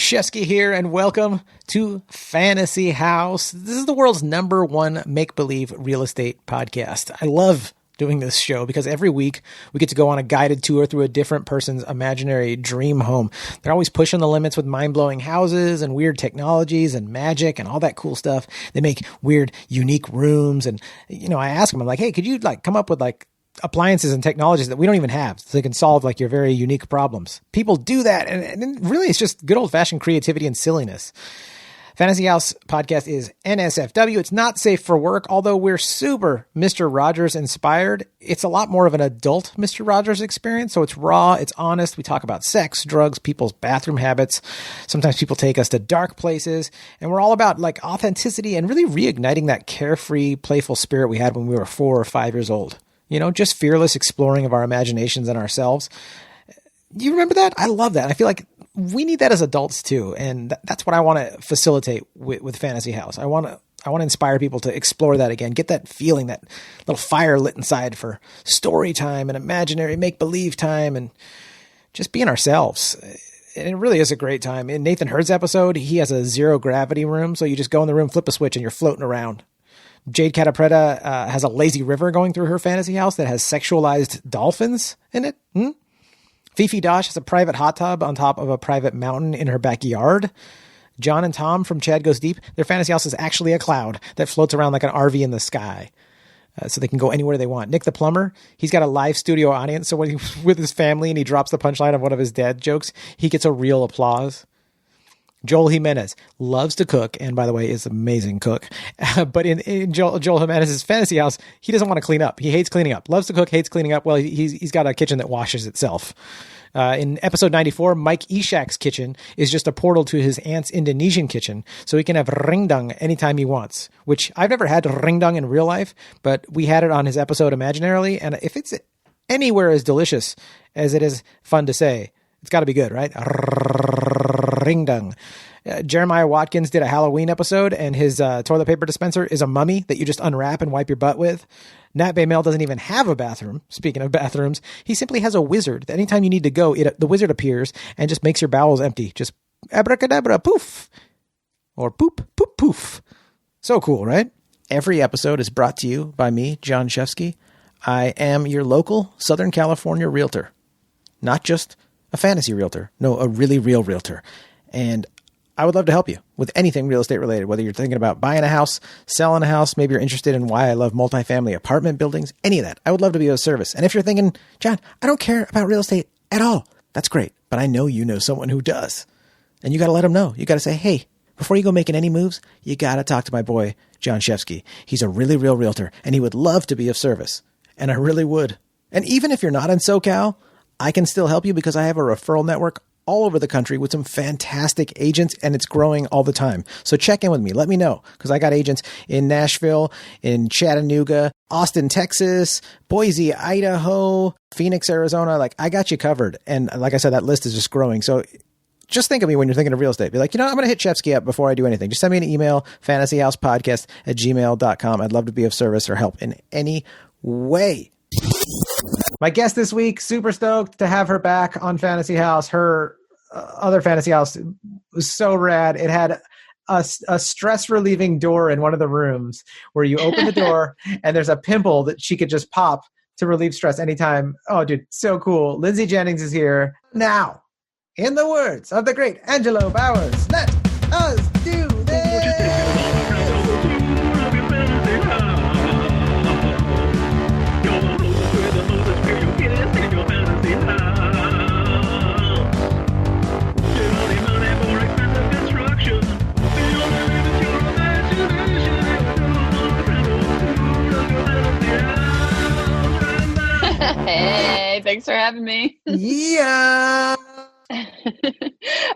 Shefsky here, and welcome to Fantasy House. This is the world's #1 make-believe real estate podcast. I love doing this show because every week we get to go on a guided tour through a different person's imaginary dream home. They're always pushing the limits with mind-blowing houses and weird technologies and magic and all that cool stuff. They make weird, unique rooms. And, I ask them, I'm like, hey, could you come up with appliances and technologies that we don't even have so they can solve your very unique problems? People do that. And really it's just good old fashioned creativity and silliness. Fantasy House podcast is NSFW. It's not safe for work, although we're super Mr. Rogers inspired. It's a lot more of an adult Mr. Rogers experience. So it's raw, it's honest. We talk about sex, drugs, people's bathroom habits. Sometimes people take us to dark places, and we're all about authenticity and really reigniting that carefree, playful spirit we had when we were 4 or 5 years old. Just fearless exploring of our imaginations and ourselves. You remember that? I love that. I feel like we need that as adults too. And that's what I want to facilitate with Fantasy House. I want to inspire people to explore that again, get that feeling, that little fire lit inside for story time and imaginary make-believe time and just being ourselves. And it really is a great time. In Nathan Hurd's episode, he has a zero gravity room. So you just go in the room, flip a switch, and you're floating around. Jade Catapretta has a lazy river going through her fantasy house that has sexualized dolphins in it. Fifi Dosh has a private hot tub on top of a private mountain in her backyard. John and Tom from Chad Goes Deep, their fantasy house is actually a cloud that floats around like an RV in the sky. So they can go anywhere they want. Nick the plumber, he's got a live studio audience. So when he's with his family and he drops the punchline of one of his dad jokes, he gets a real applause. Joel Jimenez loves to cook, and by the way, is an amazing cook. But in Joel Jimenez's fantasy house, he doesn't want to clean up. He hates cleaning up. Loves to cook, hates cleaning up. Well, he's got a kitchen that washes itself. In episode 94, Mike Ishak's kitchen is just a portal to his aunt's Indonesian kitchen, so he can have ringdung anytime he wants, which I've never had ringdung in real life, but we had it on his episode imaginarily, and if it's anywhere as delicious as it is fun to say, it's got to be good, right? Ringdung. Jeremiah Watkins did a Halloween episode, and his toilet paper dispenser is a mummy that you just unwrap and wipe your butt with. Nat Baymel doesn't even have a bathroom. Speaking of bathrooms, he simply has a wizard. Anytime you need to go, the wizard appears and just makes your bowels empty. Just abracadabra, poof. Or poop, poop, poof. So cool, right? Every episode is brought to you by me, Jon Shefsky. I am your local Southern California realtor. Not just a fantasy realtor. No, a really real realtor. And I would love to help you with anything real estate related, whether you're thinking about buying a house, selling a house, maybe you're interested in why I love multifamily apartment buildings, any of that. I would love to be of service. And if you're thinking, John, I don't care about real estate at all, that's great. But I know you know someone who does. And you got to let them know. You got to say, hey, before you go making any moves, you got to talk to my boy, Jon Shefsky. He's a really real realtor, and he would love to be of service. And I really would. And even if you're not in SoCal, I can still help you because I have a referral network all over the country with some fantastic agents, and it's growing all the time. So check in with me. Let me know, because I got agents in Nashville, in Chattanooga, Austin, Texas, Boise, Idaho, Phoenix, Arizona. I got you covered. And like I said, that list is just growing. So just think of me when you're thinking of real estate. Be like, I'm going to hit Shefsky up before I do anything. Just send me an email, fantasyhousepodcast@gmail.com. I'd love to be of service or help in any way. My guest this week, super stoked to have her back on Fantasy House. Her other Fantasy House was so rad. It had a stress-relieving door in one of the rooms where you open the door and there's a pimple that she could just pop to relieve stress anytime. Oh, dude, so cool. Lindsey Jenningz is here. Now, in the words of the great Angelo Bowers, let us do this! Hey, thanks for having me. Yeah.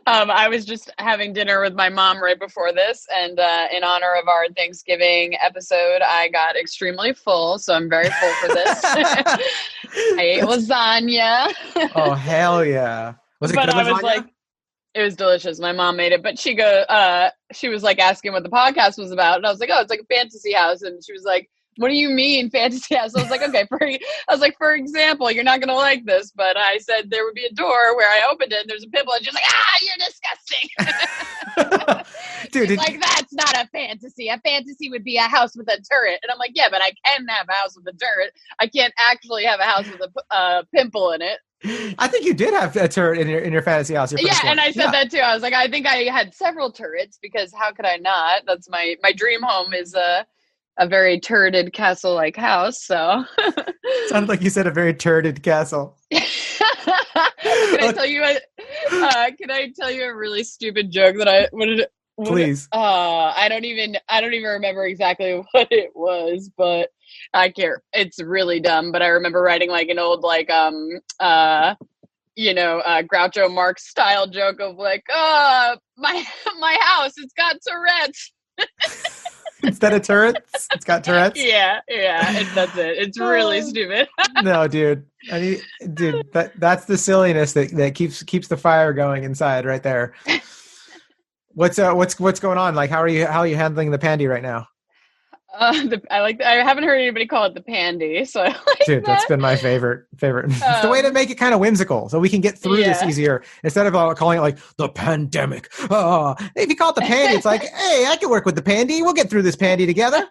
I was just having dinner with my mom right before this, and in honor of our Thanksgiving episode, I got extremely full, so I'm very full for this. I ate lasagna. Oh, hell yeah. Was it good lasagna? I was like, it was delicious. My mom made it, but she was like asking what the podcast was about, and I was like, oh, it's like a fantasy house, and she was like, what do you mean fantasy house? I was like, okay, for example, you're not going to like this, but I said there would be a door where I opened it and there's a pimple, and she's like, you're disgusting. Dude, He's like, that's not a fantasy. A fantasy would be a house with a turret. And I'm like, yeah, but I can have a house with a turret. I can't actually have a house with a pimple in it. I think you did have a turret in your fantasy house. Yeah, and I said that too. I was like, I think I had several turrets because how could I not? That's my dream home is a very turreted castle-like house. So sounded like you said a very turreted castle. Can I tell you a really stupid joke that Please. I don't even remember exactly what it was, but I care. It's really dumb, but I remember writing like an old Groucho Marx style joke of like, my house, it's got Tourette's. Instead of turrets, it's got Tourette's. Yeah, that's it. It's really stupid. No, dude. That's the silliness that keeps the fire going inside right there. What's going on? Like, how are you handling the pandy right now? I haven't heard anybody call it the pandy, so I like dude, that's been my favorite. It's the way to make it kind of whimsical, so we can get through this easier instead of calling it like the pandemic. If you call it the pandy, it's like, hey, I can work with the pandy. We'll get through this pandy together.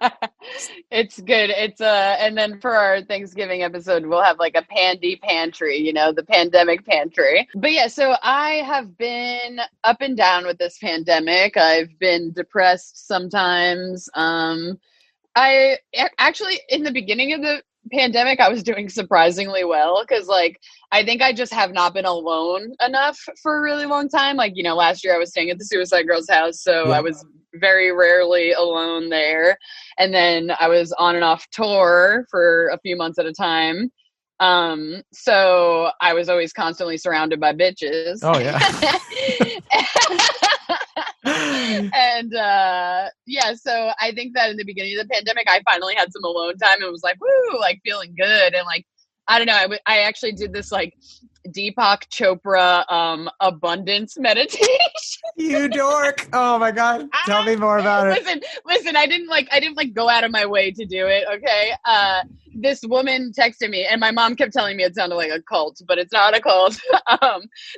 It's good. It's and then for our Thanksgiving episode, we'll have like a pandy pantry, the pandemic pantry. But yeah, so I have been up and down with this pandemic. I've been depressed sometimes. I actually, in the beginning of the pandemic, I was doing surprisingly well because, I think I just have not been alone enough for a really long time. Last year I was staying at the Suicide Girls house, so I was very rarely alone there. And then I was on and off tour for a few months at a time. So I was always constantly surrounded by bitches. Oh, yeah. And so I think that in the beginning of the pandemic, I finally had some alone time and was like, woo, feeling good. And I don't know, I actually did this Deepak Chopra abundance meditation. You dork. Oh my God. Tell me more about it. Listen, I didn't go out of my way to do it. Okay. This woman texted me and my mom kept telling me it sounded like a cult, but it's not a cult.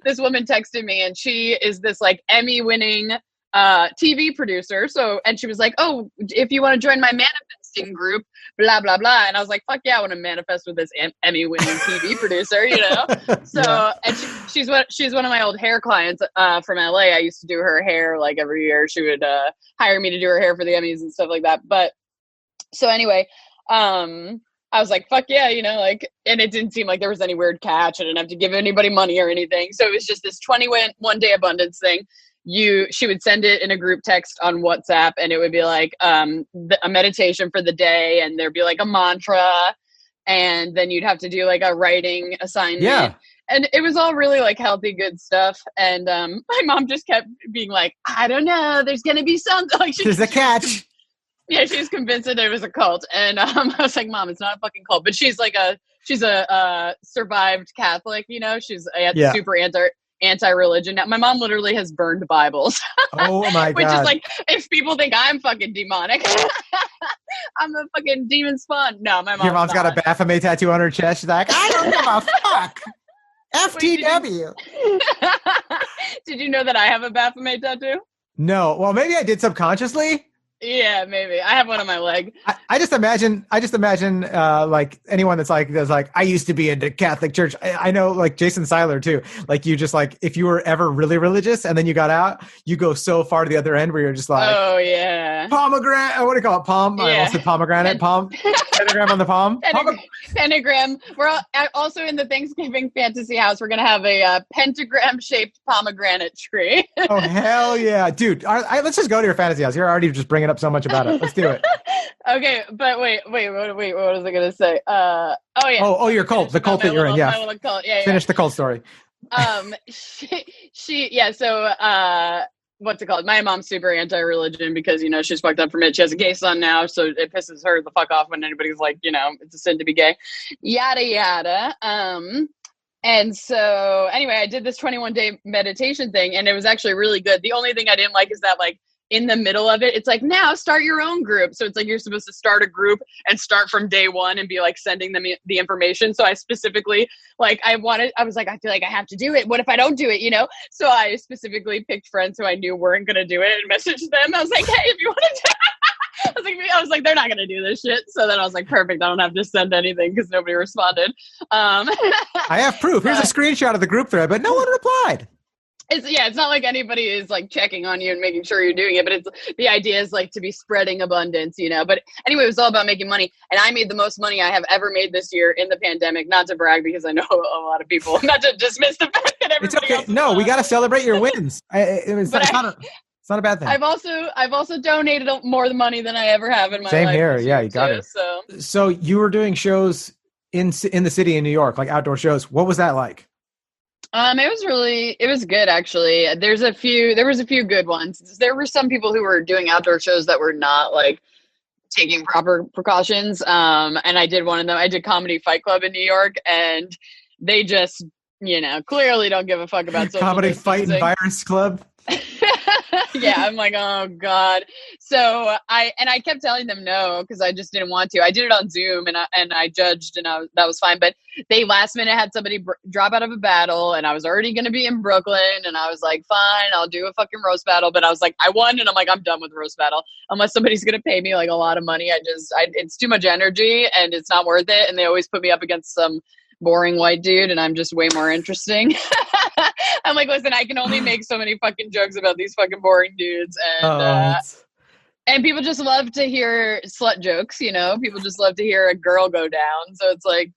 This woman texted me and she is this Emmy winning TV producer. And she was like, oh, if you want to join my manifesting group, blah, blah, blah. And I was like, fuck yeah, I want to manifest with this Emmy winning TV producer, So, and she's one of my old hair clients from LA. I used to do her hair every year. She would hire me to do her hair for the Emmys and stuff like that. But so anyway, I was like, fuck yeah, and it didn't seem like there was any weird catch. I didn't have to give anybody money or anything. So it was just this 21 day abundance thing. She would send it in a group text on WhatsApp and it would be a meditation for the day. And there'd be a mantra and then you'd have to do a writing assignment. Yeah. And it was all really healthy, good stuff. And my mom just kept being I don't know, there's going to be something. There's a catch. Yeah, she was convinced that it was a cult. And I was like, Mom, it's not a fucking cult. But she's a survived Catholic, she's super anti-religion. Now, my mom literally has burned Bibles. Oh my God. Which is if people think I'm fucking demonic, I'm a fucking demon spawn. No, my mom. Your mom's got a Baphomet tattoo on her chest. She's like, I don't give a fuck. FTW. Did you know that I have a Baphomet tattoo? No. Well, maybe I did subconsciously. Yeah, maybe. I have one on my leg. I just imagine anyone that's I used to be into Catholic church. I know Jason Seiler too. You just if you were ever really religious and then you got out, you go so far to the other end where you're just oh yeah. Pomegranate. What do you call it? Palm? Yeah. I almost said pomegranate. Palm. Pentagram on the palm. Pentagram. We're also in the Thanksgiving fantasy house. We're going to have a pentagram shaped pomegranate tree. Oh, hell yeah. Dude, let's just go to your fantasy house. You're already just bringing up so much about it. Let's do it. Okay, but wait, what was I going to say? Oh yeah. Oh, your cult, the cult that you're in. Yeah. Cult. Yeah. Finish the cult story. So what's it called? My mom's super anti-religion because, she's fucked up from it. She has a gay son now, so it pisses her the fuck off when anybody's it's a sin to be gay. Yada, yada. And so anyway, I did this 21 day meditation thing and it was actually really good. The only thing I didn't like is that in the middle of it, it's like, now start your own group. So it's like, you're supposed to start a group and start from day one and be like sending them the information. So I specifically, like, I was like, I feel like I have to do it. What if I don't do it? You know? So I specifically picked friends who I knew weren't going to do it and messaged them. I was like, hey, if you want to do it. I was like, they're not going to do this shit. So then I was like, perfect. I don't have to send anything because nobody responded. I have proof. Here's a screenshot of the group thread, but no one replied. It's not like anybody is like checking on you and making sure you're doing it, but it's the idea is like to be spreading abundance, you know. But anyway, it was all about making money, and I made the most money I have ever made this year in the pandemic. Not to brag, because I know a lot of people, not to dismiss the fact that everybody else. No, we got to celebrate your wins. It's not a bad thing. I've also donated more money than I ever have in my life. Same here. Yeah, you got it. So you were doing shows in the city in New York, like outdoor shows. What was that like? It was good, actually. There was a few good ones. There were some people who were doing outdoor shows that were not like taking proper precautions. And I did one of them. I did Comedy Fight Club in New York, and they just, clearly don't give a fuck about social Comedy distancing. Fight and Virus Club. Yeah, I'm like, oh God. So I kept telling them no, because I just didn't want to. I did it on Zoom, and I judged, and that was fine. But they last minute had somebody drop out of a battle, and I was already going to be in Brooklyn, and I was like, fine, I'll do a fucking roast battle. But I was like, I won, and I'm like, I'm done with roast battle unless somebody's going to pay me like a lot of money. It's too much energy, and it's not worth it. And they always put me up against some boring white dude, and I'm just way more interesting. I'm like, listen, I can only make so many fucking jokes about these fucking boring dudes, and people just love to hear slut jokes, people just love to hear a girl go down. So it's like,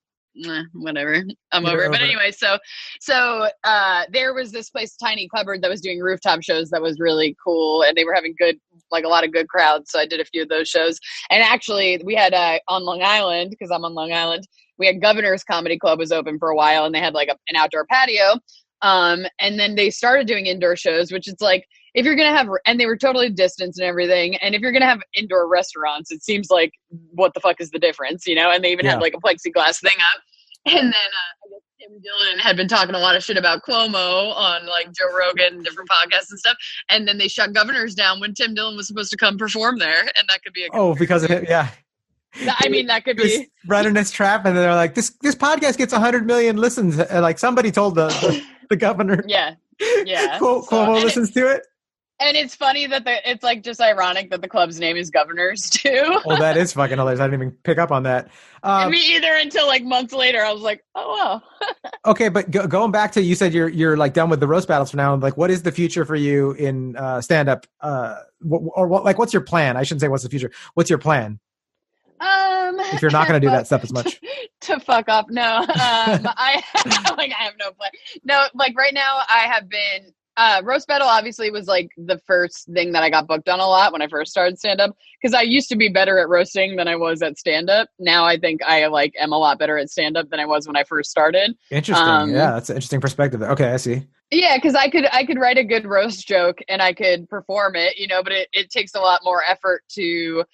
whatever, I'm over it. But anyway, so there was this place, Tiny Cupboard, that was doing rooftop shows that was really cool, and they were having a lot of good crowds. So I did a few of those shows. And actually we had on Long Island, because I'm on Long Island, we had Governor's Comedy Club was open for a while, and they had like an outdoor patio. And then they started doing indoor shows, which it's like, if you're going to have, and they were totally distanced and everything. And if you're going to have indoor restaurants, it seems like, what the fuck is the difference, And they even had like a plexiglass thing up. And then I guess Tim Dillon had been talking a lot of shit about Cuomo on like Joe Rogan and different podcasts and stuff. And then they shut Governors down when Tim Dillon was supposed to come perform there. And that could be because of it. Yeah. I mean, that could be running this trap, and they're like, this podcast gets 100 million listens. Like somebody told the governor. Yeah. Cuomo listens to it. And it's funny that it's like just ironic that the club's name is Governors too. Oh, that is fucking hilarious. I didn't even pick up on that. Me either, until like months later. I was like, oh wow. Okay, but going back to, you said you're like done with the roast battles for now. Like, what is the future for you in stand up? What's your plan? I shouldn't say what's the future. What's your plan? If you're not going to do that stuff as much, to fuck up. No, I have no plan. No, like right now I have been, roast battle obviously was like the first thing that I got booked on a lot when I first started stand up, because I used to be better at roasting than I was at stand up. Now I think I am a lot better at stand up than I was when I first started. Interesting. Yeah, that's an interesting perspective. Okay, I see. Yeah, because I could write a good roast joke and I could perform it, but it takes a lot more effort to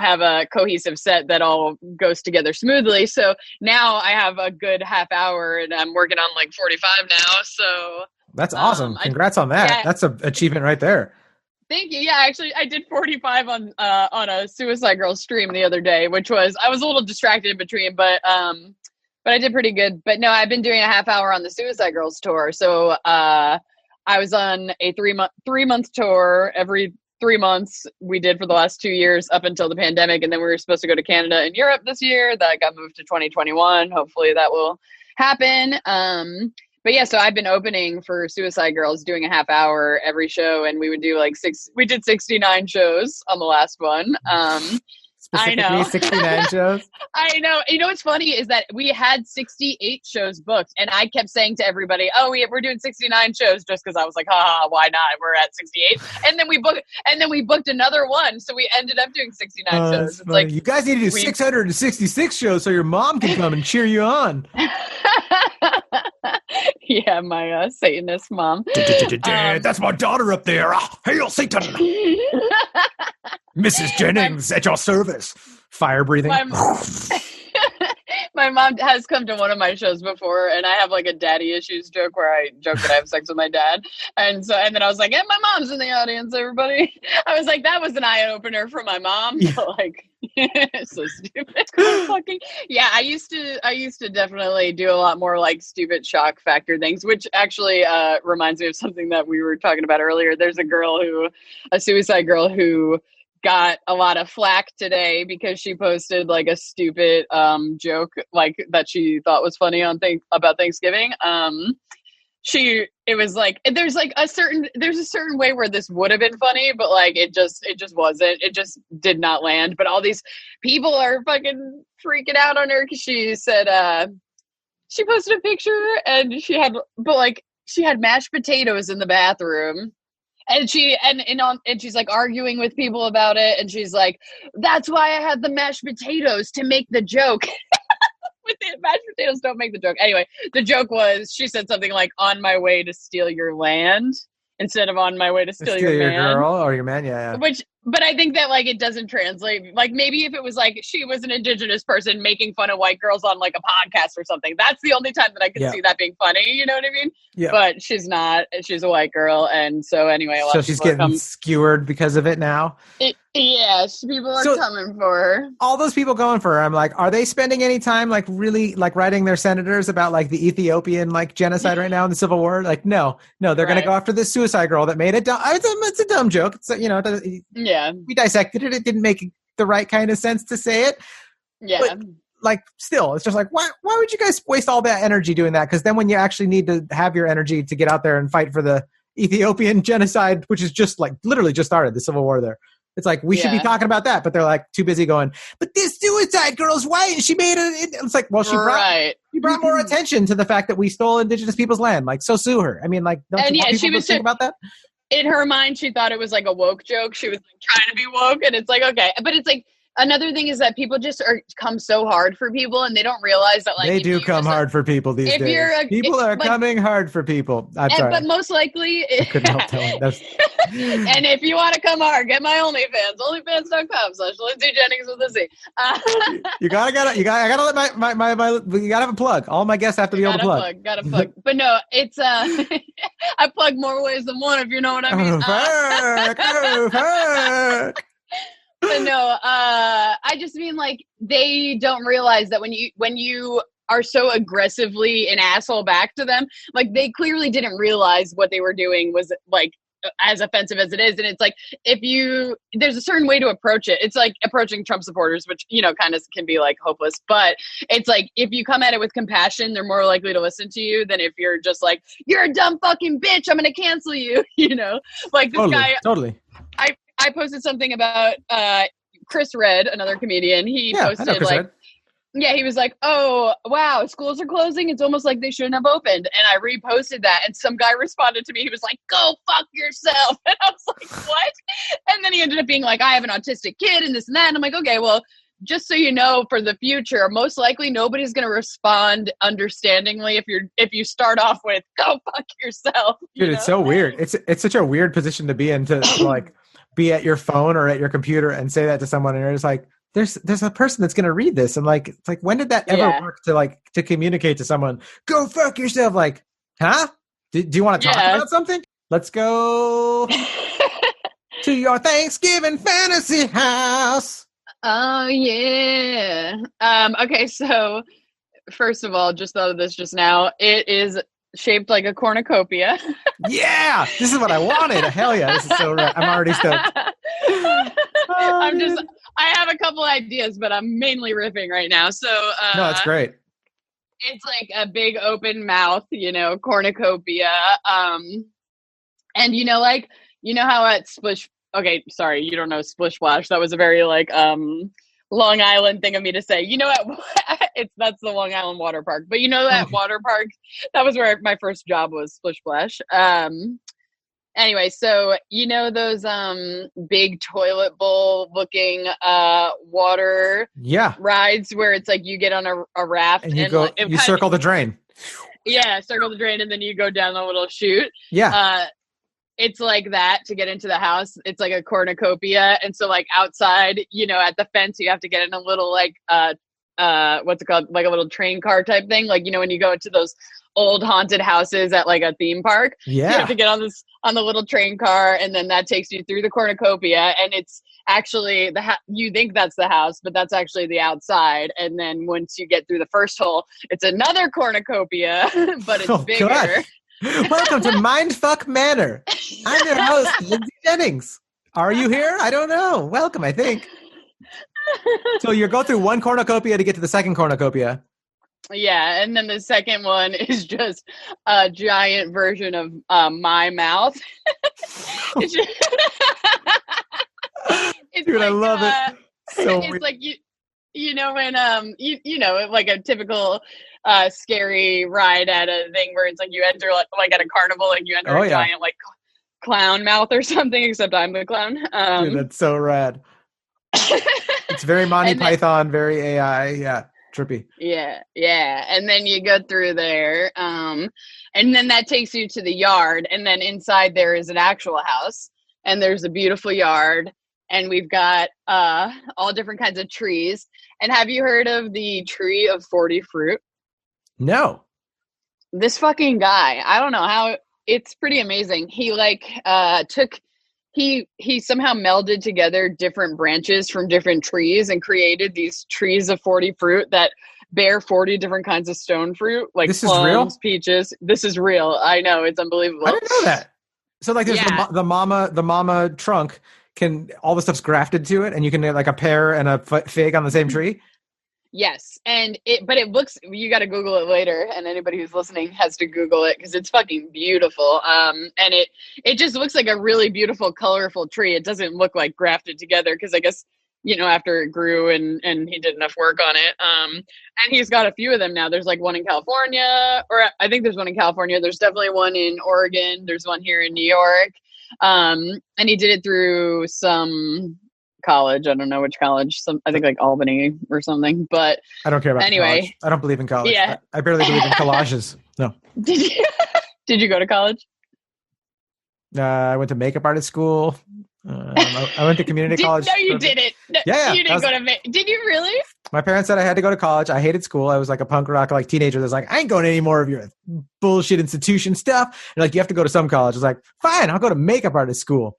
have a cohesive set that all goes together smoothly. So now I have a good half hour, and I'm working on like 45 now. So that's awesome. Congrats on that. Yeah. That's an achievement right there. Thank you. Yeah, actually I did 45 on a Suicide Girls stream the other day, which I was a little distracted in between, but I did pretty good. But no, I've been doing a half hour on the Suicide Girls tour. So I was on a 3-month tour every 3 months we did for the last 2 years up until the pandemic. And then we were supposed to go to Canada and Europe this year. That got moved to 2021. Hopefully that will happen. But yeah, so I've been opening for Suicide Girls, doing a half hour every show. And we would do we did 69 shows on the last one. Specifically, I know. 69 shows. I know. What's funny is that we had 68 shows booked, and I kept saying to everybody, "Oh, we're doing 69 shows," just because I was like, "Ha, why not? We're at 68." And then we booked another one, so we ended up doing 69 shows. It's like, you guys need to do 666 shows so your mom can come and cheer you on. Yeah, my Satanist mom. That's my daughter up there. Hail Satan! Mrs. Jenningz at your service. Fire breathing. My mom has come to one of my shows before, and I have like a daddy issues joke where I joke that I have sex with my dad. And then I was like, and my mom's in the audience, everybody. I was like, that was an eye opener for my mom. Yeah. But like, so stupid. Fucking yeah. I used to definitely do a lot more like stupid shock factor things, which actually reminds me of something that we were talking about earlier. There's a suicide girl who got a lot of flack today because she posted like a stupid joke like that she thought was funny about Thanksgiving. It was like there's a certain way where this would have been funny, but like it just wasn't. It just did not land. But all these people are fucking freaking out on her because she said she posted a picture and she had mashed potatoes in the bathroom. And she's like arguing with people about it, and she's like, "That's why I had the mashed potatoes to make the joke." With the mashed potatoes don't make the joke. Anyway, the joke was she said something like "on my way to steal your land" instead of "on my way to steal your man." Girl or your man, yeah. But I think that like it doesn't translate. Like maybe if it was like she was an indigenous person making fun of white girls on like a podcast or something, that's the only time that I could see that being funny. You know what I mean? Yeah. But she's not. She's a white girl, and so anyway, so she's getting skewered because of it now. Yes, people are coming for her. All those people going for her, I'm like, are they spending any time like really like writing their senators about like the Ethiopian like genocide right now in the Civil War? Like, no, they're going to go after this suicide girl that made it dumb. It's a dumb joke. It's we dissected it. It didn't make the right kind of sense to say it. Yeah. But, like, still, it's just like, why would you guys waste all that energy doing that? Because then when you actually need to have your energy to get out there and fight for the Ethiopian genocide, which is just like literally just started, the Civil War there. It's like, we should be talking about that, but they're like too busy going, but this suicide girl's white. She made it. It's like, well, she brought more attention to the fact that we stole indigenous people's land. Like, so sue her. I mean, like, don't you want people to think about that? In her mind, she thought it was like a woke joke. She was like trying to be woke, and it's like, okay. But it's like, another thing is that people just come so hard for people, and they don't realize that like they do come hard for people these days. People are coming hard for people. I'm sorry, but most likely, I couldn't help telling. And if you want to come hard, get my OnlyFans, onlyfans.com/Lindsey Jenningz with a Z. I gotta let my you gotta have a plug. All my guests have to be able to plug. Gotta plug. But no, it's I plug more ways than one, if you know what I mean. But no, I just mean like they don't realize that when you are so aggressively an asshole back to them, like they clearly didn't realize what they were doing was like as offensive as it is. And it's like, there's a certain way to approach it. It's like approaching Trump supporters, which, kind of can be like hopeless, but it's like, if you come at it with compassion, they're more likely to listen to you than if you're just like, you're a dumb fucking bitch, I'm going to cancel you, like this guy. Totally. I posted something about Chris Redd, another comedian. He posted like, he was like, oh, wow, schools are closing. It's almost like they shouldn't have opened. And I reposted that. And some guy responded to me. He was like, go fuck yourself. And I was like, what? And then he ended up being like, I have an autistic kid and this and that. And I'm like, okay, well, just so you know, for the future, most likely nobody's going to respond understandingly if you start off with, go fuck yourself. Dude, it's so weird. It's such a weird position to be in, to like be at your phone or at your computer and say that to someone. And you're just like, there's a person that's going to read this. And like, it's like, when did that ever work to communicate to someone, go fuck yourself? Like, huh? Do you want to talk about something? Let's go to your Thanksgiving fantasy house. Oh yeah. Okay. So first of all, just thought of this just now. It is shaped like a cornucopia. Yeah. This is what I wanted. Hell yeah. This is so right. I'm already stoked. I have a couple ideas, but I'm mainly riffing right now. So no, that's great. It's like a big open mouth, cornucopia. And like, how at Splish, okay, sorry, you don't know Splish Splash. That was a very like Long Island thing of me to say. That's the Long Island water park. But that water park, that was where my first job was, Splish Splash. Anyway, so those big toilet bowl looking water rides where it's like you get on a raft and you circle the drain. Yeah, circle the drain and then you go down the little chute. Yeah. It's like that to get into the house. It's like a cornucopia. And so like outside, at the fence, you have to get in a little like what's it called? Like a little train car type thing. Like, you know, when you go into those old haunted houses at like a theme park, you have to get on the little train car, and then that takes you through the cornucopia, and it's actually you think that's the house, but that's actually the outside. And then once you get through the first hole, it's another cornucopia, but it's bigger. God. Welcome to Mindfuck Manor. I'm your host, Lindsey Jenningz. Are you here? I don't know. Welcome, I think. So you go through one cornucopia to get to the second cornucopia. Yeah, and then the second one is just a giant version of my mouth. It's just, Dude, like, I love it. So it's weird. like you know when you know, like a typical scary ride at a thing where it's like you enter like at a carnival, and you enter a giant like clown mouth or something, except I'm the clown. Dude, that's so rad. It's very Monty Python, very AI. Yeah. Trippy. Yeah. And then you go through there. And then that takes you to the yard. And then inside there is an actual house. And there's a beautiful yard. And we've got all different kinds of trees. And have you heard of the tree of 40 fruit? No. This fucking guy, I don't know how, it's pretty amazing. He he somehow melded together different branches from different trees and created these trees of 40 fruit that bear 40 different kinds of stone fruit, like this plums, is real? Peaches. This is real. I know, it's unbelievable. I didn't know that. So like there's the mama trunk, can all the stuff's grafted to it, and you can get like a pear and a fig on the same tree? Yes, but it looks, you got to Google it later, and anybody who's listening has to Google it because it's fucking beautiful. And it just looks like a really beautiful, colorful tree. It doesn't look like grafted together because I guess, you know, after it grew and he did enough work on it. And he's got a few of them now. There's like one in California, or I think there's one in California. There's definitely one in Oregon. There's one here in New York. And he did it through some college. I don't know which college. I think like Albany or something. But I don't care about anyway. College. I don't believe in college. Yeah. I barely believe in collages. No. Did you go to college? I went to makeup artist school. I went to community college. No, you didn't. No, yeah. You didn't go to Did you really? My parents said I had to go to college. I hated school. I was like a punk rock like teenager that's like, I ain't going to any more of your bullshit institution stuff. And like, you have to go to some college. I was like, fine, I'll go to makeup artist school.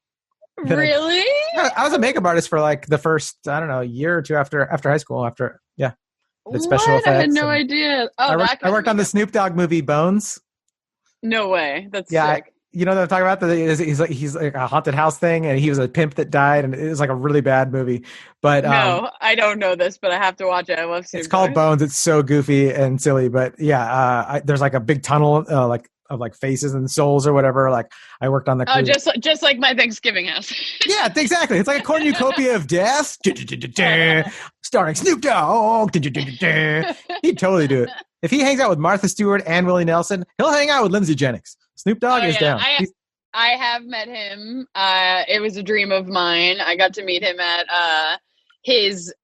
Really? I was a makeup artist for like the first, I don't know, year or two after high school. Did special effects. I had no idea. Oh, I worked on the Snoop Dogg movie Bones. No way. That's sick. You know what I'm talking about? He's like a haunted house thing, and he was a pimp that died, and it was like a really bad movie. But no, I don't know this, but I have to watch it. I love Snoop Dogg. It's called Bones. It's so goofy and silly, but there's like a big tunnel of like faces and souls or whatever. Like I worked on the crew. Just like my Thanksgiving house. Yeah, exactly. It's like a cornucopia of death, starring Snoop Dogg. He'd totally do it. If he hangs out with Martha Stewart and Willie Nelson, he'll hang out with Lindsey Jenningz. Snoop Dogg is down. I have met him. It was a dream of mine. I got to meet him at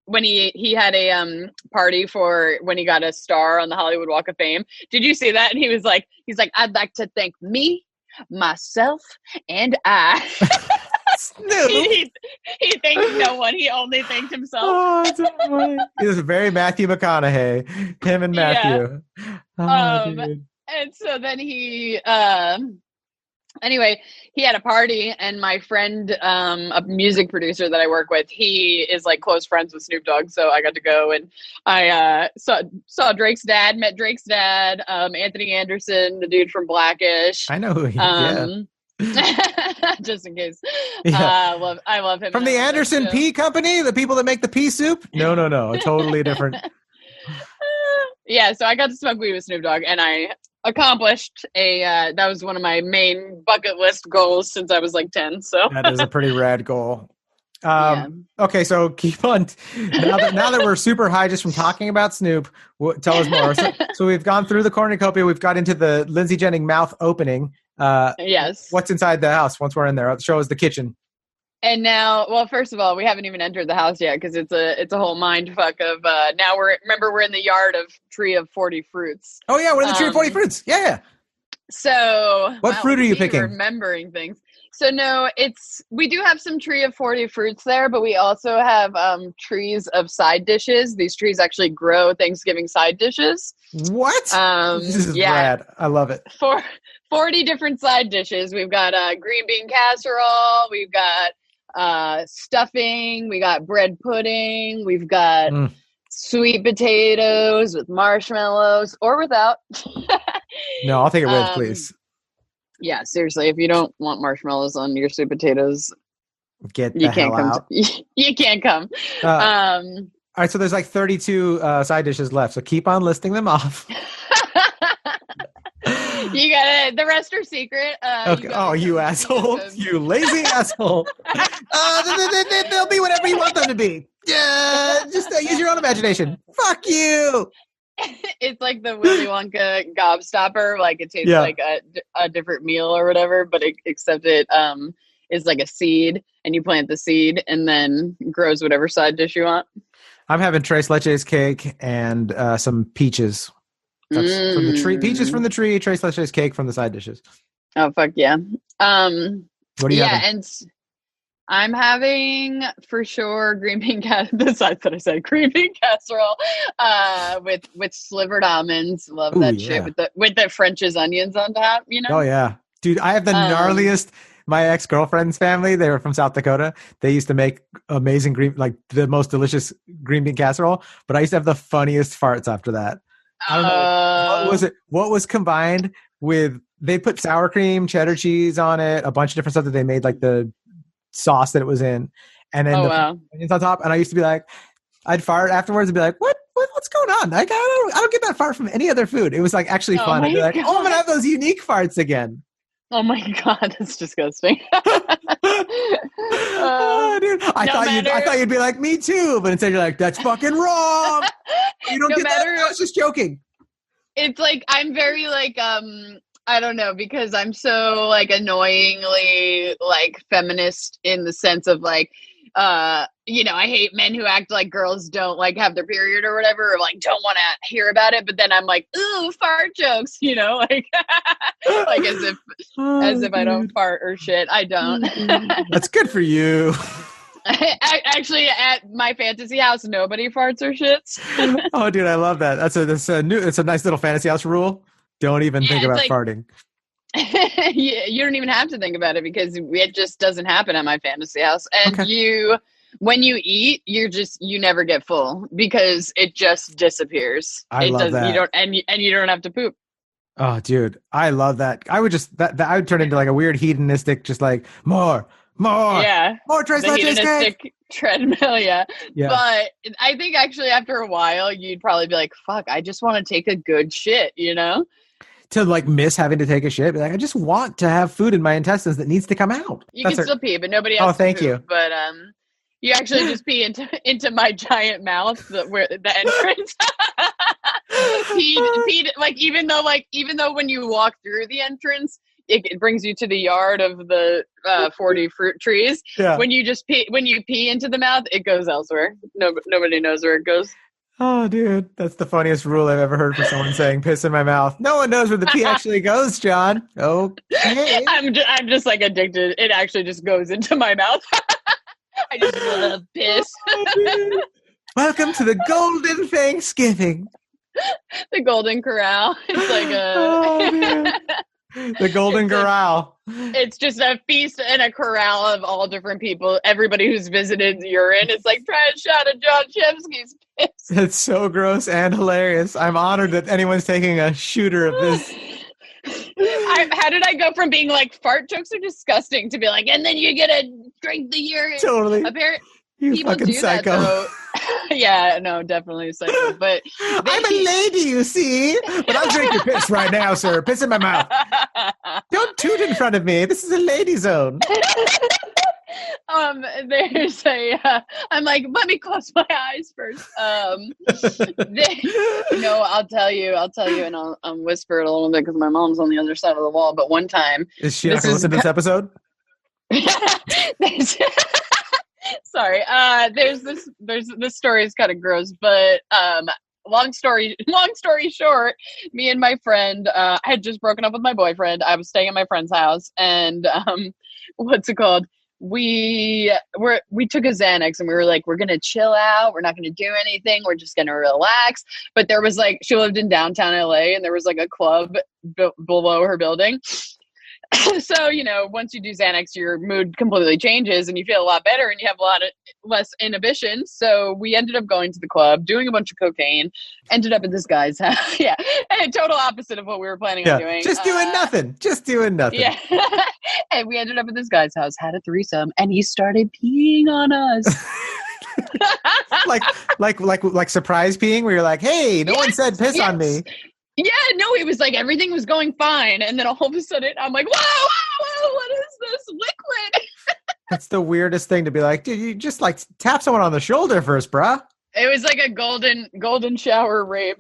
when he had a party for when he got a star on the Hollywood Walk of Fame. Did you see that? And he's like, I'd like to thank me, myself, and I. Snoop. he thanked no one. He only thanked himself. Oh, it's so funny. He was very Matthew McConaughey. Him and Matthew. Yeah. Dude. And so then he anyway, he had a party, and my friend, a music producer that I work with, he is like close friends with Snoop Dogg, so I got to go, and I saw Drake's dad, met Drake's dad, Anthony Anderson, the dude from Blackish. I know who he is. Just in case. Yeah. I love him. From the Anderson Pea Company, the people that make the pea soup? No. Totally different. Yeah, so I got to smoke weed with Snoop Dogg, and I accomplished that was one of my main bucket list goals since I was like 10. So that is a pretty rad goal. Okay, so keep on. Now that we're super high just from talking about Snoop, tell us more. So we've gone through the cornucopia. We've got into the Lindsey Jenningz mouth opening. Yes. What's inside the house once we're in there? Show us the kitchen. And now, well, first of all, we haven't even entered the house yet because it's a whole mind fuck of now we're in the yard of tree of 40 fruits. Oh yeah, we're in the tree of 40 fruits. Yeah. So what fruit are you picking? Remembering things. So no, we do have some tree of 40 fruits there, but we also have trees of side dishes. These trees actually grow Thanksgiving side dishes. What? This is rad. I love it. 40 different side dishes. We've got green bean casserole. We've got stuffing. We got bread pudding. We've got sweet potatoes with marshmallows or without. No, I'll take it with, please. Yeah, seriously, if you don't want marshmallows on your sweet potatoes, you can't come. You can't come. All right, so there's like 32 side dishes left, so keep on listing them off. You got it. The rest are secret. Okay. You asshole! You lazy asshole! They'll be whatever you want them to be. Just use your own imagination. Fuck you. It's like the Willy Wonka gobstopper. Like it tastes like a different meal or whatever, but except it is like a seed, and you plant the seed, and then grows whatever side dish you want. I'm having tres leches cake and some peaches. That's from the tree. Peaches from the tree. Tres leches cake from the side dishes. Oh fuck yeah! What are you having? And I'm having for sure green bean besides that I said green bean casserole with slivered almonds. Love that shit with the French's onions on top, you know? Oh yeah. Dude, I have the gnarliest my ex-girlfriend's family, they were from South Dakota. They used to make amazing the most delicious green bean casserole, but I used to have the funniest farts after that. I don't know. What was it? What was combined with they put sour cream, cheddar cheese on it, a bunch of different stuff that they made like the sauce that it was in, and then onions on top. And I used to be like, I'd fart afterwards and be like, what's going on? Like, I don't get that fart from any other food. It was like actually fun. I'd be like, I'm gonna have those unique farts again. Oh my god, that's disgusting. Dude, I thought you'd be like, me too, but instead you're like, that's fucking wrong. You don't get that. I was just joking. It's like I'm very like I don't know, because I'm so like annoyingly like feminist in the sense of like you know, I hate men who act like girls don't like have their period or whatever, or like don't want to hear about it, but then I'm like, ooh, fart jokes, you know, like like as if I don't fart or shit. I don't. That's good for you. Actually, at my fantasy house, nobody farts or shits. Oh, dude, I love that. It's a nice little fantasy house rule. Don't even think about farting. You don't even have to think about it because it just doesn't happen at my fantasy house. And when you eat, you never get full because it just disappears. I love that. You don't have to poop. Oh, dude, I love that. I would just I would turn into like a weird hedonistic, just like more, more Trace hedonistic treadmill. Yeah, but I think actually after a while, you'd probably be like, "Fuck, I just want to take a good shit," you know. To like miss having to take a shit, be like, I just want to have food in my intestines that needs to come out. You can still pee, but nobody else. Oh, thank you. But you actually just pee into my giant mouth, where the entrance. Peed, like even though when you walk through the entrance, it brings you to the yard of the 40 fruit trees. Yeah. When you pee into the mouth, it goes elsewhere. Nobody knows where it goes. Oh, dude, that's the funniest rule I've ever heard for someone saying piss in my mouth. No one knows where the pee actually goes, John. Okay. I'm just like addicted. It actually just goes into my mouth. I just love piss. Oh, welcome to the Golden Thanksgiving. The Golden Corral. It's like the Golden Corral. It's just a feast and a corral of all different people. Everybody who's visited urine. It's like try a shot of Jon Shefsky's piss. That's so gross and hilarious. I'm honored that anyone's taking a shooter of this. How did I go from being like fart jokes are disgusting to be like, and then you get to drink the urine? Totally. You people fucking do psycho. That, though. Yeah, no, definitely a psycho. But I'm a lady, you see. But I'll drink your piss right now, sir. Piss in my mouth. Don't toot in front of me. This is a lady zone. There's I'm like, let me close my eyes first. I'll tell you, and I'll whisper it a little bit because my mom's on the other side of the wall. But one time, is she not going to listen to this episode? Sorry. This story is kind of gross, but long story short, me and my friend, I had just broken up with my boyfriend. I was staying at my friend's house, and what's it called? We took a Xanax, and we were like, we're gonna chill out. We're not gonna do anything. We're just gonna relax. But there was like, she lived in downtown LA, and there was like a club below her building. So, once you do Xanax, your mood completely changes and you feel a lot better and you have a lot of less inhibition. So we ended up going to the club, doing a bunch of cocaine, ended up at this guy's house. Yeah. And total opposite of what we were planning on doing. Just doing nothing. Yeah. And we ended up at this guy's house, had a threesome, and he started peeing on us. like surprise peeing where you're like, hey, no one said piss on me. Yeah, no, it was like everything was going fine. And then all of a sudden I'm like, whoa, what is this liquid? That's the weirdest thing to be like, dude, you just like tap someone on the shoulder first, bruh. It was like a golden shower rape.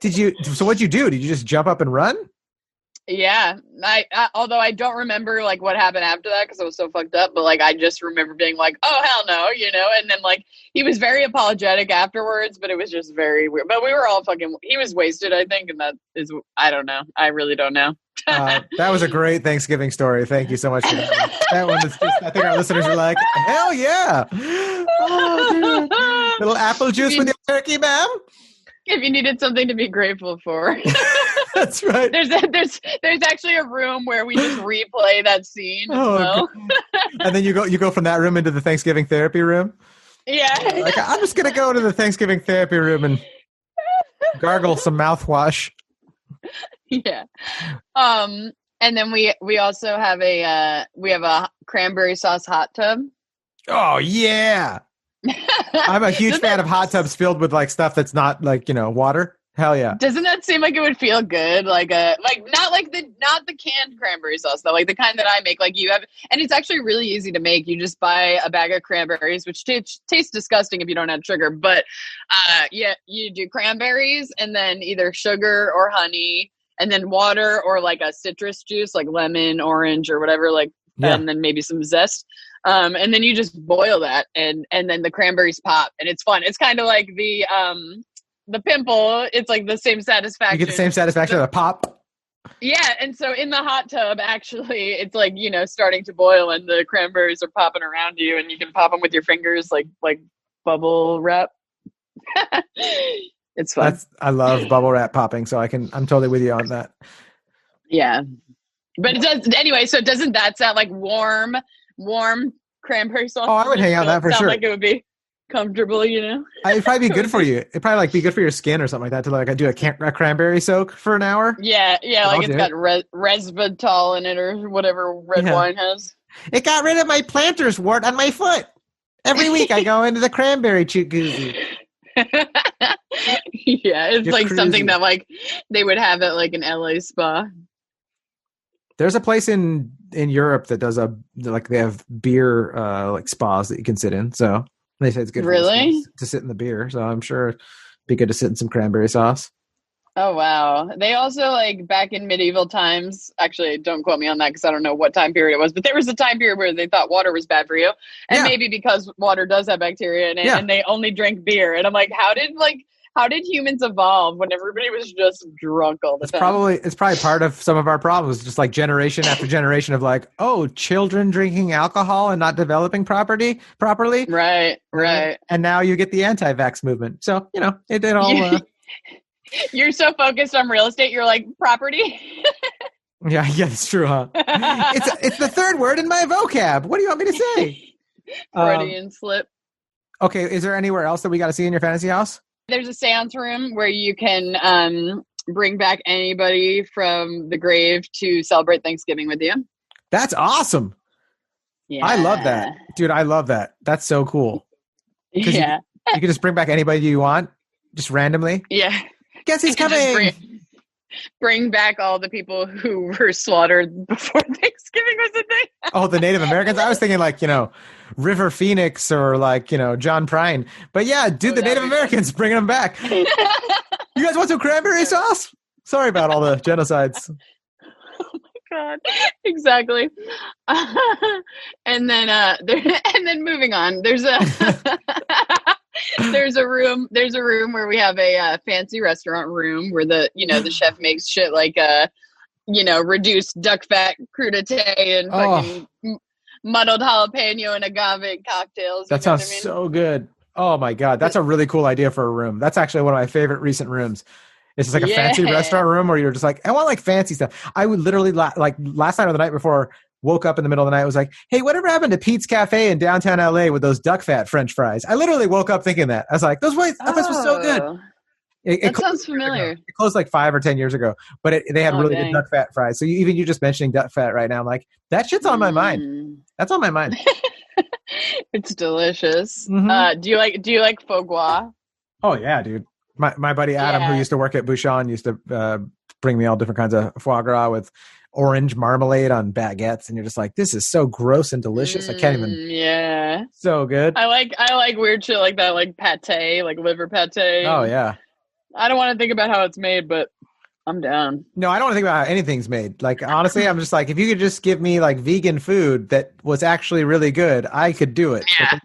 So what'd you do? Did you just jump up and run? Yeah, I although I don't remember like what happened after that because I was so fucked up, but like I just remember being like, oh hell no, and then like he was very apologetic afterwards, but it was just very weird. But we were all he was wasted, I think, and that is, I don't know, I really don't know. That was a great Thanksgiving story. Thank you so much for that. That one is just, I think our listeners are like, hell yeah. Oh, dude. Little apple juice with your turkey, ma'am. If you needed something to be grateful for. That's right. There's actually a room where we just replay that scene as well. And then you go from that room into the Thanksgiving therapy room. Yeah. Like, I'm just gonna go to the Thanksgiving therapy room and gargle some mouthwash. Yeah. And then we also have a cranberry sauce hot tub. Oh yeah. I'm a huge fan of hot tubs filled with like stuff that's not like, water. Hell yeah. Doesn't that seem like it would feel good? Like not the canned cranberry sauce though, like the kind that I make. Like you have, and it's actually really easy to make. You just buy a bag of cranberries, which tastes disgusting if you don't add sugar. But you do cranberries and then either sugar or honey, and then water or like a citrus juice, like lemon, orange, or whatever. And then maybe some zest. And then you just boil that, and then the cranberries pop, and it's fun. It's kind of like the pimple. It's like the same satisfaction. You get the same satisfaction of a pop. Yeah, and so in the hot tub, actually, it's like, starting to boil, and the cranberries are popping around you, and you can pop them with your fingers, like bubble wrap. It's fun. I love bubble wrap popping, so I'm totally with you on that. Yeah, but it does anyway. So doesn't that sound like warm cranberry sauce? Oh, I would hang out that for sure. Like it would be comfortable, It'd probably be good for you. It'd probably be good for your skin or something like that to like do a cranberry soak for an hour. Yeah, like it's got resveratrol in it or whatever red wine has. It got rid of my planter's wart on my foot. Every week I go into the cranberry jacuzzi. Yeah, it's like crazy. Something that like they would have at like an LA spa. There's a place in Europe that does they have beer like spas that you can sit in. So they say it's good to sit in the beer. So I'm sure it'd be good to sit in some cranberry sauce. Oh, wow. They also like back in medieval times, actually don't quote me on that because I don't know what time period it was, but there was a time period where they thought water was bad for you. And maybe because water does have bacteria in it and they only drink beer. And I'm like, how did humans evolve when everybody was just drunk all the time? It's probably part of some of our problems, just like generation after generation of like, children drinking alcohol and not developing properly. Right. And now you get the anti-vax movement. So, it all... You're so focused on real estate, you're like, property? Yeah, it's true, huh? It's the third word in my vocab. What do you want me to say? Freudian slip. Okay, is there anywhere else that we got to see in your fantasy house? There's a seance room where you can bring back anybody from the grave to celebrate Thanksgiving with you. That's awesome. Yeah. I love that. Dude, I love that. That's so cool. Yeah. You can just bring back anybody you want, just randomly. Yeah. Guess he's coming. Bring back all the people who were slaughtered before Thanksgiving was a thing. Oh, the Native Americans? I was thinking like, River Phoenix or like, John Prine. But yeah, dude, the Native Americans, bringing them back. You guys want some cranberry sauce? Sorry about all the genocides. Oh my God. Exactly. And then moving on, there's There's a room where we have a fancy restaurant room where the chef makes shit like reduced duck fat crudité and fucking muddled jalapeno and agave cocktails. That sounds so good. Oh my God. That's a really cool idea for a room. That's actually one of my favorite recent rooms. It's just like a fancy restaurant room where you're just like, I want like fancy stuff. I would literally like last night or the night before, woke up in the middle of the night, was like, hey, whatever happened to Pete's Cafe in downtown LA with those duck fat French fries? I literally woke up thinking that. I was like, that place was so good. That sounds familiar. It closed like 5 or 10 years ago, but they had really good duck fat fries. So you just mentioning duck fat right now, I'm like, that shit's on my mind. That's on my mind. It's delicious. Mm-hmm. Do you like foie gras? Oh yeah, dude. My buddy Adam, who used to work at Bouchon, used to bring me all different kinds of foie gras with orange marmalade on baguettes, and you're just like, this is so gross and delicious. I can't even. Yeah. So good. I like weird shit like that, like pate, like liver pate. Oh yeah. I don't want to think about how it's made, but I'm down. No, I don't want to think about how anything's made. Like, honestly, I'm just like, if you could just give me like vegan food that was actually really good, I could do it. Yeah. But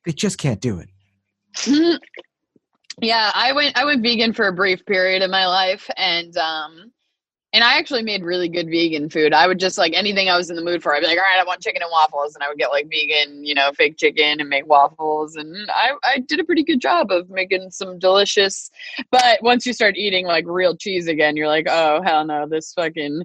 they just can't do it. Yeah, I went vegan for a brief period in my life, and I actually made really good vegan food. I would just like anything I was in the mood for. I'd be like, all right, I want chicken and waffles, and I would get like vegan, fake chicken and make waffles, and I did a pretty good job of making some delicious. But once you start eating like real cheese again, you're like, oh hell no, this fucking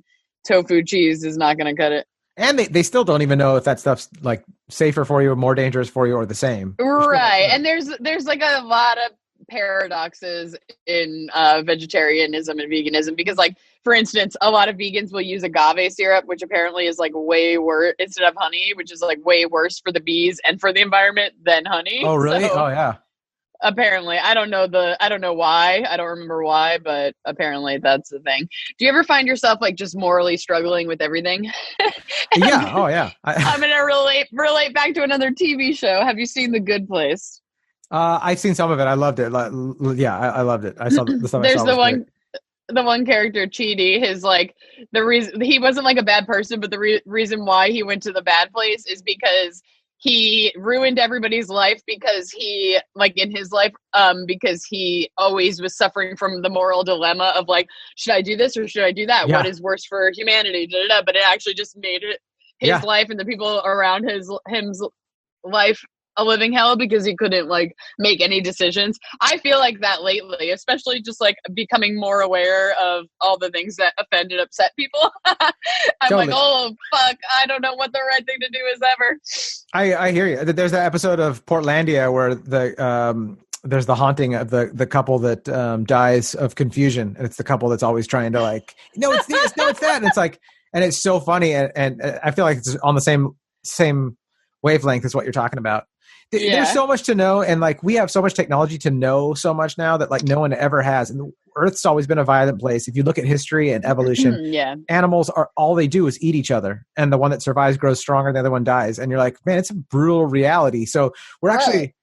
tofu cheese is not going to cut it. And they still don't even know if that stuff's like safer for you or more dangerous for you or the same. Right, and there's like a lot of paradoxes in vegetarianism and veganism, because like, for instance, a lot of vegans will use agave syrup, which apparently is like way worse instead of honey, which is like way worse for the bees and for the environment than honey. Oh really? So, oh yeah. Apparently, I don't know why. I don't remember why, but apparently that's the thing. Do you ever find yourself like just morally struggling with everything? Yeah. Oh yeah. I'm gonna relate back to another TV show. Have you seen The Good Place? I've seen some of it. I loved it. Yeah, I loved it. I saw the stuff. There's the one character, Chidi. His like the reason he wasn't like a bad person, but the reason why he went to the bad place is because he ruined everybody's life, because he like in his life because he always was suffering from the moral dilemma of like, should I do this or should I do that? Yeah. What is worse for humanity? But it actually just made it his life and the people around him's life a living hell, because he couldn't like make any decisions. I feel like that lately, especially just like becoming more aware of all the things that offend and upset people. I'm totally. Like, oh fuck, I don't know what the right thing to do is ever. I hear you. There's that episode of Portlandia where there's the haunting of the couple that dies of confusion, and it's the couple that's always trying to like, no, it's this, no, it's that, and it's like, and it's so funny, and I feel like it's on the same wavelength as what you're talking about. There's so much to know, and like we have so much technology to know so much now that like no one ever has. And the Earth's always been a violent place. If you look at history and evolution, animals are all they do is eat each other, and the one that survives grows stronger, the other one dies. And you're like, man, it's a brutal reality. So we're actually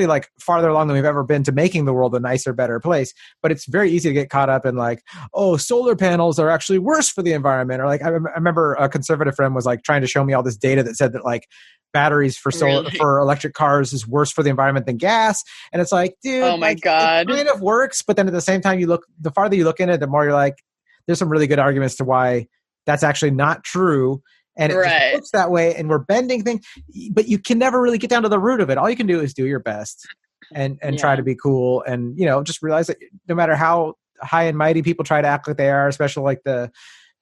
like farther along than we've ever been to making the world a nicer, better place. But it's very easy to get caught up in like, oh, solar panels are actually worse for the environment. Or like, I remember a conservative friend was like trying to show me all this data that said that like batteries for for electric cars is worse for the environment than gas. And it's like, dude, oh my God, it kind of works. But then at the same time, the farther you look in it, the more you're like, there's some really good arguments to why that's actually not true. And it just looks that way, and we're bending things, but you can never really get down to the root of it. All you can do is do your best and try to be cool, and just realize that no matter how high and mighty people try to act like they are, especially like the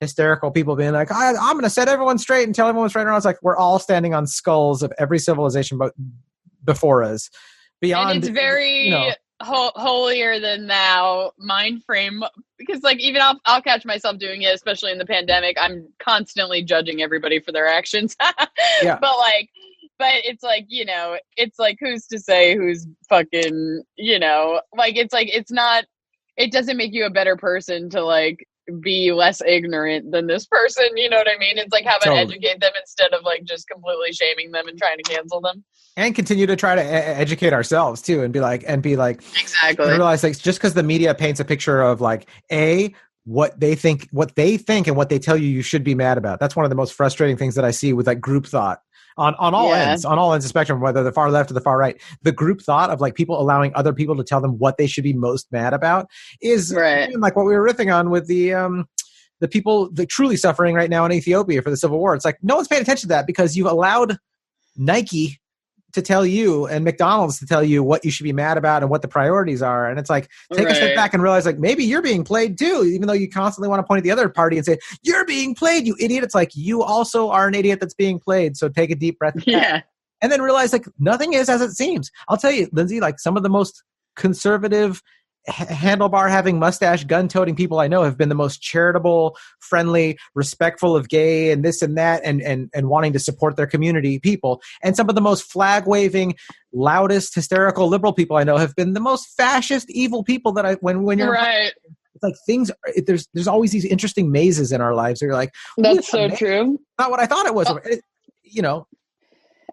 hysterical people being like, I'm going to set everyone straight and tell everyone what's right now. It's like we're all standing on skulls of every civilization before us. Beyond, and it's very holier than thou mind frame, because like even I'll catch myself doing it, especially in the pandemic. I'm constantly judging everybody for their actions. But it's like, it's like, who's to say who's fucking, like, it's like, it doesn't make you a better person to like be less ignorant than this person. You know what I mean? It's like, how about educate them instead of like just completely shaming them and trying to cancel them? And continue to try to educate ourselves too, and be like, exactly. Realize like just because the media paints a picture of like what they think and what they tell you should be mad about. That's one of the most frustrating things that I see with like group thought, on all ends of the spectrum, whether the far left or the far right. The group thought of like people allowing other people to tell them what they should be most mad about is like what we were riffing on with the people that truly suffering right now in Ethiopia for the civil war. It's like no one's paying attention to that because you've allowed Nike to tell you and McDonald's to tell you what you should be mad about and what the priorities are. And it's like, take a step back and realize like, maybe you're being played too, even though you constantly want to point at the other party and say, you're being played, you idiot. It's like, you also are an idiot that's being played. So take a deep breath. And then realize like nothing is as it seems. I'll tell you, Lindsey, like some of the most conservative handlebar having mustache gun toting people I know have been the most charitable, friendly, respectful of gay and this and that and wanting to support their community people. And some of the most flag waving, loudest, hysterical liberal people I know have been the most fascist, evil people that when you're right. It's like there's always these interesting mazes in our lives where you're like, that's so true. Not what I thought it was.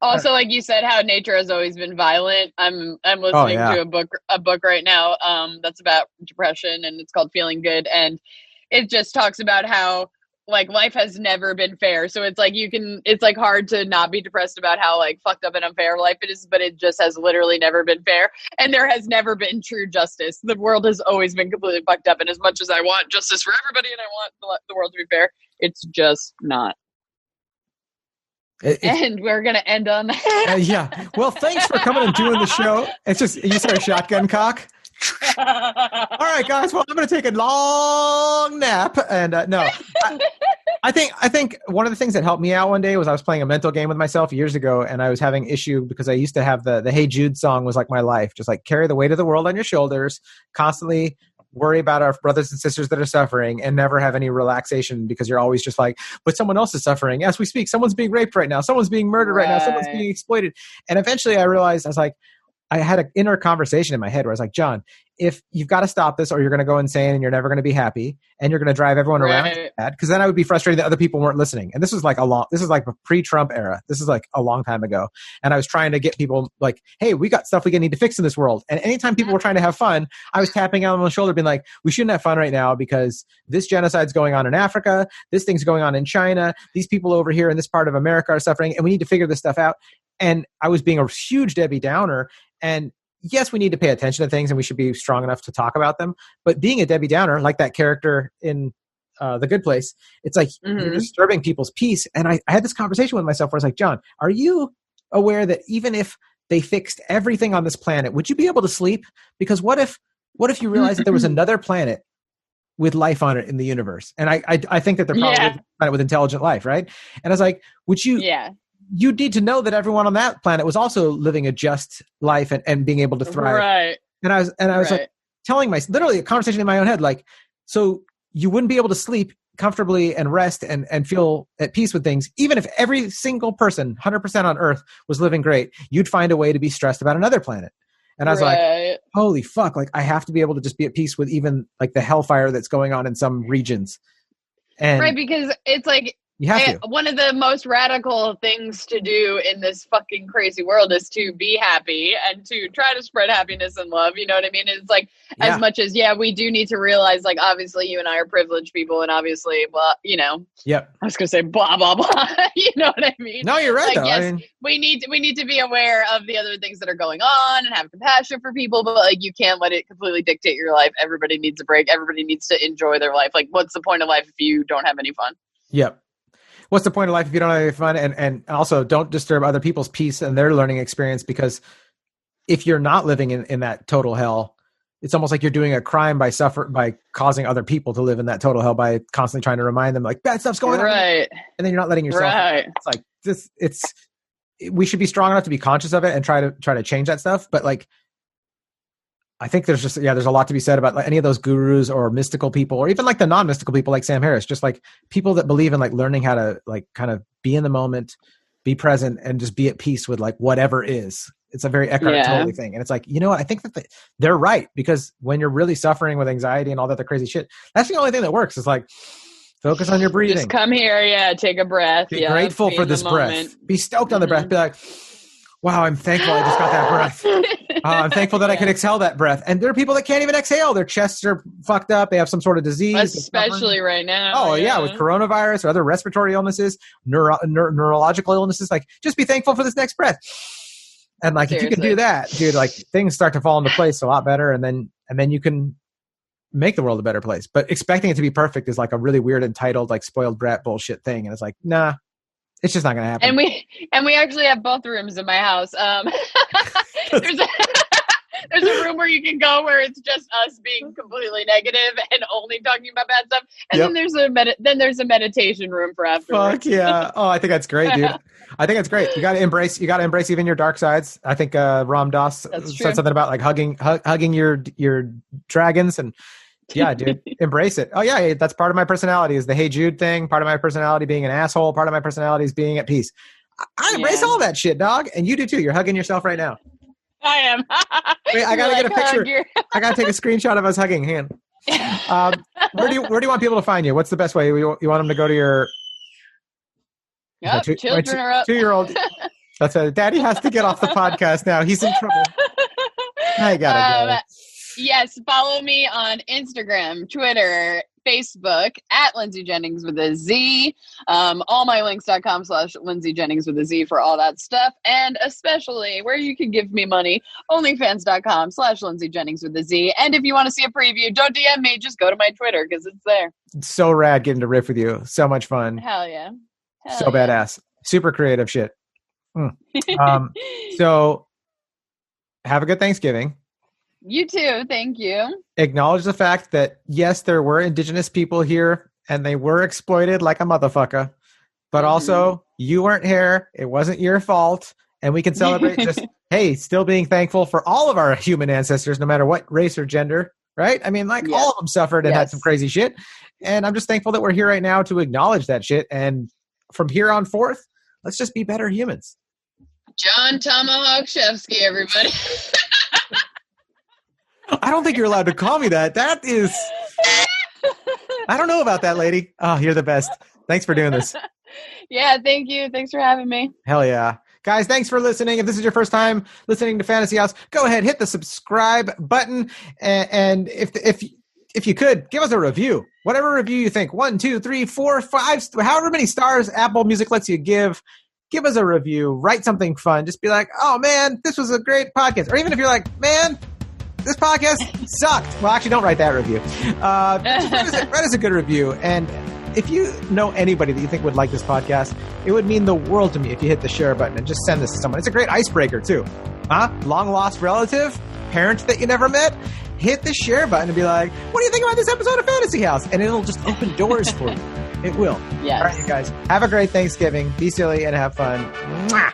Also, like you said, how nature has always been violent. I'm listening to a book right now that's about depression, and it's called Feeling Good, and it just talks about how like life has never been fair. So it's like it's like hard to not be depressed about how like fucked up and unfair life it is, but it just has literally never been fair, and there has never been true justice. The world has always been completely fucked up, and as much as I want justice for everybody and I want the world to be fair, it's just not. And we're going to end on that. Yeah. Well, thanks for coming and doing the show. It's just, you said a shotgun cock. All right, guys. Well, I'm going to take a long nap. And no, I think one of the things that helped me out one day was I was playing a mental game with myself years ago, and I was having issue because I used to have the Hey Jude song was like my life. Just like carry the weight of the world on your shoulders, constantly worry about our brothers and sisters that are suffering and never have any relaxation because you're always just like, but someone else is suffering. As we speak, someone's being raped right now. Someone's being murdered right now. Someone's being exploited. And eventually I realized, I was like, I had an inner conversation in my head where I was like, John, if you've got to stop this or you're going to go insane and you're never going to be happy and you're going to drive everyone around bad, because then I would be frustrated that other people weren't listening. And this is like a pre-Trump era. This is like a long time ago. And I was trying to get people like, hey, we got stuff we need to fix in this world. And anytime people were trying to have fun, I was tapping on the shoulder being like, we shouldn't have fun right now because this genocide's going on in Africa. This thing's going on in China. These people over here in this part of America are suffering and we need to figure this stuff out. And I was being a huge Debbie Downer. And yes, we need to pay attention to things and we should be strong enough to talk about them. But being a Debbie Downer, like that character in The Good Place, it's like you're disturbing people's peace. And I had this conversation with myself where I was like, John, are you aware that even if they fixed everything on this planet, would you be able to sleep? Because what if you realized that there was another planet with life on it in the universe? And I think that there probably is a planet with intelligent life, right? And I was like, would you... Yeah. You need to know that everyone on that planet was also living a just life and being able to thrive. Right. And I was like telling literally a conversation in my own head, like, so you wouldn't be able to sleep comfortably and rest and feel at peace with things. Even if every single person, 100% on Earth was living great, you'd find a way to be stressed about another planet. And I was like, holy fuck, like I have to be able to just be at peace with even like the hellfire that's going on in some regions. And right. Because it's like, you have to. One of the most radical things to do in this fucking crazy world is to be happy and to try to spread happiness and love. You know what I mean? It's like as much as, we do need to realize, like, obviously you and I are privileged people and obviously, blah, you know, I was going to say blah, blah, blah. You know what I mean? No, you're right. Like, though. Yes, I mean, we need to be aware of the other things that are going on and have compassion for people, but like you can't let it completely dictate your life. Everybody needs a break. Everybody needs to enjoy their life. Like, what's the point of life if you don't have any fun? Yep. What's the point of life if you don't have any fun? And also don't disturb other people's peace and their learning experience, because if you're not living in that total hell, it's almost like you're doing a crime by causing other people to live in that total hell by constantly trying to remind them like bad stuff's going on. And then you're not letting yourself. It's like this. We should be strong enough to be conscious of it and try to change that stuff. But like, I think there's a lot to be said about like any of those gurus or mystical people, or even like the non-mystical people like Sam Harris, just like people that believe in like learning how to like kind of be in the moment, be present, and just be at peace with like whatever is. It's a very Eckhart Tolle thing. And it's like, you know what? I think that they're right, because when you're really suffering with anxiety and all that other crazy shit, that's the only thing that works is like focus on your breathing. Just come here. Take a breath. Be grateful for this breath. Be stoked on the breath. Be like, wow, I'm thankful I just got that breath. I'm thankful that I can exhale that breath. And there are people that can't even exhale. Their chests are fucked up. They have some sort of disease. Especially right now. Oh, yeah, with coronavirus or other respiratory illnesses, neurological illnesses. Like, just be thankful for this next breath. And like, Seriously. If you can do that, dude, like things start to fall into place a lot better. And then you can make the world a better place. But expecting it to be perfect is like a really weird, entitled, like spoiled brat bullshit thing. And it's like, nah. It's just not going to happen. And we actually have both rooms in my house. There's a room where you can go where it's just us being completely negative and only talking about bad stuff. And then there's a meditation room for afterwards. Fuck yeah! Oh, I think that's great, dude. I think that's great. You got to embrace even your dark sides. I think Ram Dass said something about like hugging your dragons and. Yeah, dude, embrace it. Oh yeah, that's part of my personality is the Hey Jude thing. Part of my personality being an asshole. Part of my personality is being at peace. I embrace all that shit, dog. And you do too. You're hugging yourself right now. I am. Wait, I gotta get a picture. I gotta take a screenshot of us hugging. Hang on. Where do you want people to find you? What's the best way? You want them to go to your? Yep, children are up. 2-year-old. That's it. Daddy has to get off the podcast now. He's in trouble. I gotta go. Yes, follow me on Instagram, Twitter, Facebook at Lindsey Jenningz with a Z. Allmylinks.com/Lindsey Jenningz with a Z for all that stuff. And especially where you can give me money, onlyfans.com/Lindsey Jenningz with a Z. And if you want to see a preview, don't DM me, just go to my Twitter because it's there. It's so rad getting to riff with you. So much fun. Hell yeah. Badass. Super creative shit. So have a good Thanksgiving. You too. Thank you. Acknowledge the fact that, yes, there were indigenous people here and they were exploited like a motherfucker. But also, you weren't here. It wasn't your fault. And we can celebrate just, hey, still being thankful for all of our human ancestors, no matter what race or gender, right? I mean, like all of them suffered and had some crazy shit. And I'm just thankful that we're here right now to acknowledge that shit. And from here on forth, let's just be better humans. Jon Shefsky, everybody. I don't think you're allowed to call me that. That is... I don't know about that, lady. Oh, you're the best. Thanks for doing this. Yeah, thank you. Thanks for having me. Hell yeah. Guys, thanks for listening. If this is your first time listening to Fantasy House, go ahead, hit the subscribe button. And if you could, give us a review. Whatever review you think. 1, 2, 3, 4, 5, however many stars Apple Music lets you give. Give us a review. Write something fun. Just be like, oh, man, this was a great podcast. Or even if you're like, man... this podcast sucked. Well, actually, don't write that review. Write us a good review. And if you know anybody that you think would like this podcast, it would mean the world to me if you hit the share button and just send this to someone. It's a great icebreaker, too. Long lost relative? Parent that you never met? Hit the share button and be like, what do you think about this episode of Fantasy House? And it'll just open doors for you. It will. Yes. All right, you guys. Have a great Thanksgiving. Be silly and have fun. Mwah!